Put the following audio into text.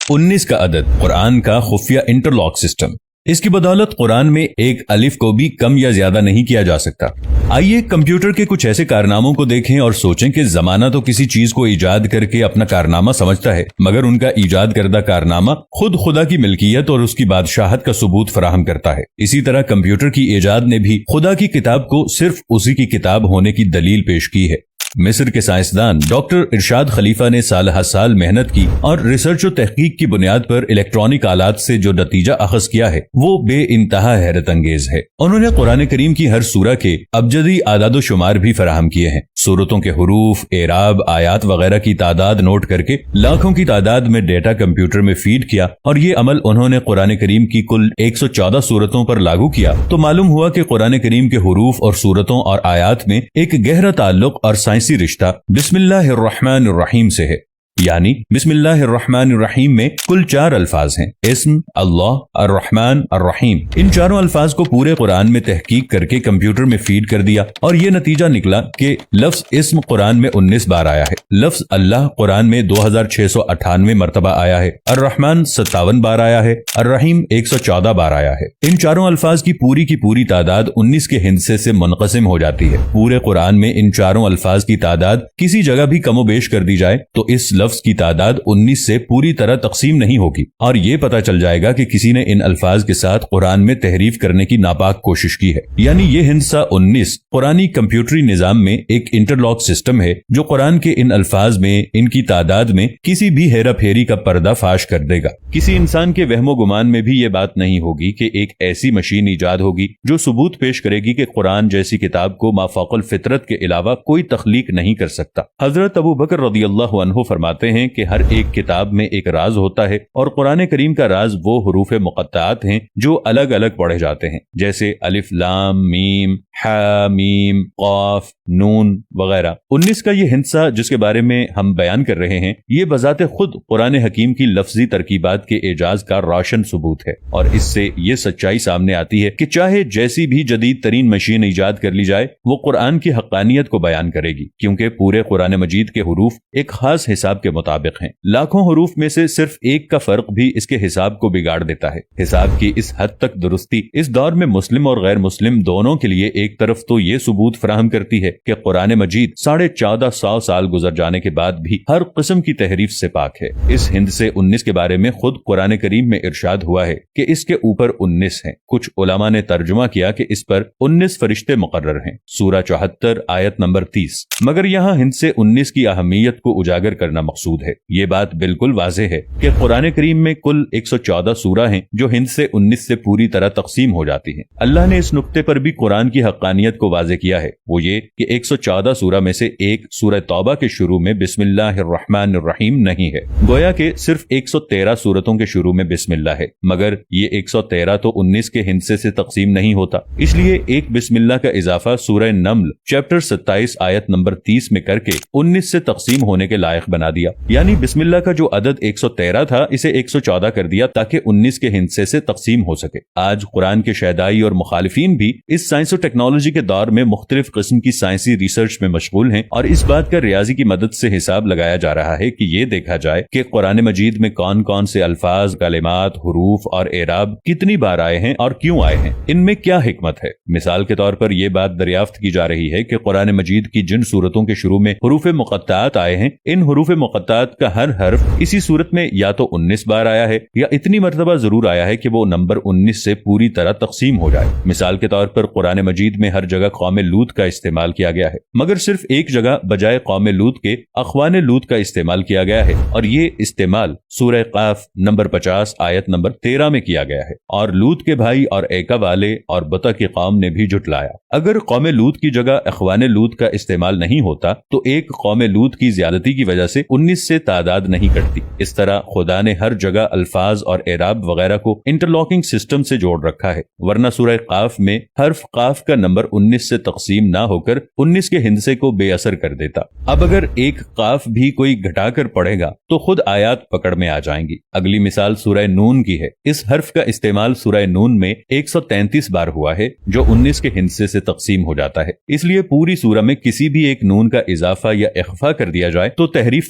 19 کا عدد قرآن کا خفیہ انٹرلاک سسٹم۔ اس کی بدولت قرآن میں ایک الف کو بھی کم یا زیادہ نہیں کیا جا سکتا۔ آئیے کمپیوٹر کے کچھ ایسے کارناموں کو دیکھیں اور سوچیں کہ زمانہ تو کسی چیز کو ایجاد کر کے اپنا کارنامہ سمجھتا ہے، مگر ان کا ایجاد کردہ کارنامہ خود خدا کی ملکیت اور اس کی بادشاہت کا ثبوت فراہم کرتا ہے۔ اسی طرح کمپیوٹر کی ایجاد نے بھی خدا کی کتاب کو صرف اسی کی کتاب ہونے کی دلیل پیش کی ہے۔ مصر کے سائنسدان ڈاکٹر ارشاد خلیفہ نے سال ہر سال محنت کی اور ریسرچ و تحقیق کی بنیاد پر الیکٹرانک آلات سے جو نتیجہ اخذ کیا ہے وہ بے انتہا حیرت انگیز ہے۔ انہوں نے قرآن کریم کی ہر سورہ کے ابجدی اعداد و شمار بھی فراہم کیے ہیں۔ سورتوں کے حروف، اعراب، آیات وغیرہ کی تعداد نوٹ کر کے لاکھوں کی تعداد میں ڈیٹا کمپیوٹر میں فیڈ کیا، اور یہ عمل انہوں نے قرآن کریم کی کل 114 سورتوں پر لاگو کیا تو معلوم ہوا کہ قرآن کریم کے حروف اور سورتوں اور آیات میں ایک گہرا تعلق اور سائنسی رشتہ بسم اللہ الرحمن الرحیم سے ہے۔ یعنی بسم اللہ الرحمن الرحیم میں کل 4 الفاظ ہیں: اسم، اللہ، الرحمن، الرحیم۔ ان چاروں الفاظ کو پورے قرآن میں تحقیق کر کے کمپیوٹر میں فیڈ کر دیا اور یہ نتیجہ نکلا کہ لفظ اسم قرآن میں 19 بار آیا ہے، لفظ اللہ قرآن میں 2698 مرتبہ آیا ہے، الرحمن 57 بار آیا ہے، الرحیم 114 بار آیا ہے۔ ان چاروں الفاظ کی پوری تعداد 19 کے ہندسے سے منقسم ہو جاتی ہے۔ پورے قرآن میں ان چاروں الفاظ کی تعداد کسی جگہ بھی کم و بیش کر دی جائے تو اس لفظ کی تعداد 19 سے پوری طرح تقسیم نہیں ہوگی، اور یہ پتہ چل جائے گا کہ کسی نے ان الفاظ کے ساتھ قرآن میں تحریف کرنے کی ناپاک کوشش کی ہے۔ یعنی یہ ہندسہ 19 قرآنی کمپیوٹری نظام میں ایک انٹرلاک سسٹم ہے جو قرآن کے ان الفاظ میں ان کی تعداد میں کسی بھی ہیرا پھیری کا پردہ فاش کر دے گا۔ کسی انسان کے وہم و گمان میں بھی یہ بات نہیں ہوگی کہ ایک ایسی مشین ایجاد ہوگی جو ثبوت پیش کرے گی کہ قرآن جیسی کتاب کو ما فوق الفطرت کے علاوہ کوئی تخلیق نہیں کر سکتا۔ حضرت ابو بکر رضی اللہ عنہ فرماتے ہیں کہ ہر ایک کتاب میں ایک راز ہوتا ہے، اور قرآن کریم کا راز وہ حروف مقطعات ہیں جو الگ الگ پڑھے جاتے ہیں، جیسے الف لام میم ہا میم قاف نون وغیرہ۔ 19 کا یہ ہندسہ جس کے بارے میں ہم بیان کر رہے ہیں یہ بذات خود قرآن حکیم کی لفظی ترکیبات کے اعجاز کا روشن ثبوت ہے، اور اس سے یہ سچائی سامنے آتی ہے کہ چاہے جیسی بھی جدید ترین مشین ایجاد کر لی جائے وہ قرآن کی حقانیت کو بیان کرے گی، کیونکہ پورے قرآن مجید کے حروف ایک خاص حساب کے مطابق ہیں۔ لاکھوں حروف میں سے صرف ایک کا فرق بھی اس کے حساب کو بگاڑ دیتا ہے۔ حساب کی اس حد تک درستی اس دور میں مسلم اور غیر مسلم دونوں کے لیے ایک طرف تو یہ ثبوت فراہم کرتی ہے کہ قرآن مجید 1450 سال گزر جانے کے بعد بھی ہر قسم کی تحریف سے پاک ہے۔ اس ہندسے 19 کے بارے میں خود قرآن کریم میں ارشاد ہوا ہے کہ اس کے اوپر 19 ہیں۔ کچھ علماء نے ترجمہ کیا کہ اس پر 19 فرشتے مقرر ہیں، سورہ 74 آیت نمبر 30۔ مگر یہاں ہندسے 19 کی اہمیت کو اجاگر کرنا مقصود ہے۔ یہ بات بالکل واضح ہے کہ قرآن کریم میں کل 114 سورہ ہیں جو ہندسے 19 سے پوری طرح تقسیم ہو جاتی ہیں۔ اللہ نے اس نقطے پر بھی قرآن کی حقانیت کو واضح کیا ہے، وہ یہ کہ 114 سورہ میں سے ایک سورہ توبہ کے شروع میں بسم اللہ الرحمن الرحیم نہیں ہے، گویا کہ صرف 113 سورتوں کے شروع میں بسم اللہ ہے، مگر یہ 113 تو 19 کے ہندسے سے تقسیم نہیں ہوتا، اس لیے ایک بسم اللہ کا اضافہ سورہ نمل چیپٹر 27 آیت نمبر 30 میں کر کے 19 سے تقسیم ہونے کے لائق بنا دیا۔ یعنی بسم اللہ کا جو عدد 113 تھا اسے 114 کر دیا تاکہ 19 کے ہندسے سے تقسیم ہو سکے۔ آج قرآن کے شیدائی اور مخالفین بھی اس سائنس و ٹیکنالوجی کے دور میں مختلف قسم کی سائنسی ریسرچ میں مشغول ہیں، اور اس بات کا ریاضی کی مدد سے حساب لگایا جا رہا ہے کہ یہ دیکھا جائے کہ قرآن مجید میں کون کون سے الفاظ، کلمات، حروف اور اعراب کتنی بار آئے ہیں اور کیوں آئے ہیں، ان میں کیا حکمت ہے۔ مثال کے طور پر یہ بات دریافت کی جا رہی ہے کہ قرآن مجید کی جن سورتوں کے شروع میں حروف مقطعات آئے ہیں، ان حروف مقطعات کا ہر حرف اسی صورت میں یا تو 19 بار آیا ہے یا اتنی مرتبہ ضرور آیا ہے کہ وہ نمبر 19 سے پوری طرح تقسیم ہو جائے۔ مثال کے طور پر قرآن مجید میں ہر جگہ قوم لوط کا استعمال کیا گیا ہے، مگر صرف ایک جگہ بجائے قوم لوط کے اخوان لوط کا استعمال کیا گیا ہے، اور یہ استعمال سورہ قاف نمبر 50 آیت نمبر 13 میں کیا گیا ہے، اور لوط کے بھائی اور ایکا والے اور بتا کی قوم نے بھی جھٹلایا۔ اگر قوم لوط کی جگہ اخوان لوط کا استعمال نہیں ہوتا تو ایک قوم لوط کی زیادتی کی وجہ سے 19 سے تعداد نہیں کٹتی۔ اس طرح خدا نے ہر جگہ الفاظ اور اعراب وغیرہ کو انٹرلاکنگ سسٹم سے جوڑ رکھا ہے، ورنہ سورہ قاف میں حرف قاف کا نمبر 19 سے تقسیم نہ ہو کر 19 کے ہندسے کو بے اثر کر دیتا۔ اب اگر ایک قاف بھی کوئی گھٹا کر پڑھے گا تو خود آیات پکڑ میں آ جائیں گی۔ اگلی مثال سورہ نون کی ہے۔ اس حرف کا استعمال سورہ نون میں 133 بار ہوا ہے جو 19 کے ہندسے سے تقسیم ہو جاتا ہے، اس لیے پوری سورہ میں کسی بھی ایک نون کا اضافہ یا اخفا کر دیا جائے تو تحریف